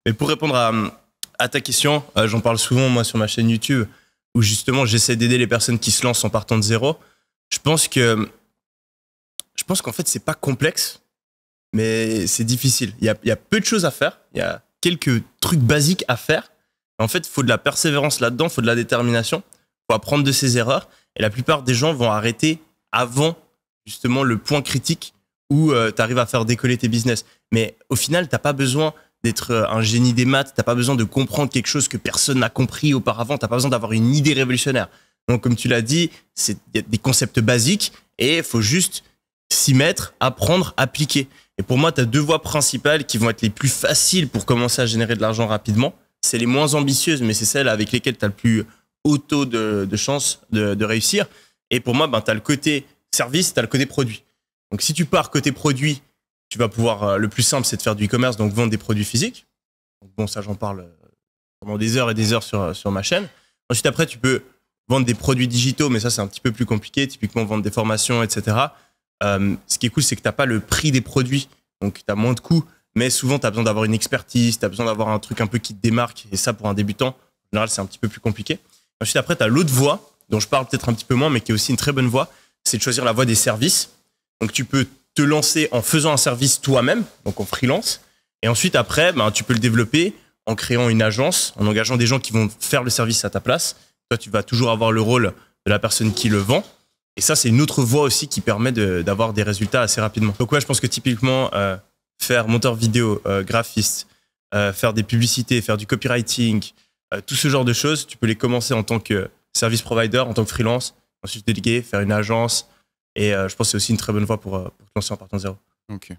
Mais pour répondre à ta question, j'en parle souvent moi sur ma chaîne YouTube, où justement j'essaie d'aider les personnes qui se lancent en partant de zéro. Je pense qu'en fait c'est pas complexe, mais c'est difficile. Il y a peu de choses à faire, il y a quelques trucs basiques à faire. En fait, il faut de la persévérance là-dedans, il faut de la détermination, il faut apprendre de ses erreurs. Et la plupart des gens vont arrêter avant justement le point critique où tu arrives à faire décoller tes business. Mais au final, tu n'as pas besoin d'être un génie des maths, tu n'as pas besoin de comprendre quelque chose que personne n'a compris auparavant, tu n'as pas besoin d'avoir une idée révolutionnaire. Donc, comme tu l'as dit, il y a des concepts basiques et il faut juste s'y mettre, apprendre, appliquer. Et pour moi, tu as deux voies principales qui vont être les plus faciles pour commencer à générer de l'argent rapidement. C'est les moins ambitieuses, mais c'est celles avec lesquelles tu as le plus haut taux de chance de réussir. Et pour moi, tu as le côté service, tu as le côté produit. Donc, si tu pars côté produit, tu vas pouvoir, le plus simple, c'est de faire du e-commerce, donc vendre des produits physiques. Donc, bon, ça, j'en parle pendant des heures et des heures sur ma chaîne. Ensuite, après, tu peux vendre des produits digitaux, mais ça, c'est un petit peu plus compliqué. Typiquement, vendre des formations, etc. Ce qui est cool, c'est que tu n'as pas le prix des produits, donc tu as moins de coûts, mais souvent, tu as besoin d'avoir une expertise, tu as besoin d'avoir un truc un peu qui te démarque, et ça, pour un débutant, en général, c'est un petit peu plus compliqué. Ensuite, après, tu as l'autre voie, dont je parle peut-être un petit peu moins, mais qui est aussi une très bonne voie, c'est de choisir la voie des services. Donc, tu peux te lancer en faisant un service toi-même, donc en freelance, et ensuite, après, tu peux le développer en créant une agence, en engageant des gens qui vont faire le service à ta place. Toi, tu vas toujours avoir le rôle de la personne qui le vend. Et ça, c'est une autre voie aussi qui permet d'avoir des résultats assez rapidement. Donc ouais, je pense que typiquement, faire monteur vidéo, graphiste, faire des publicités, faire du copywriting, tout ce genre de choses, tu peux les commencer en tant que service provider, en tant que freelance, ensuite déléguer, faire une agence. Et je pense que c'est aussi une très bonne voie pour te lancer en partant de zéro. Ok.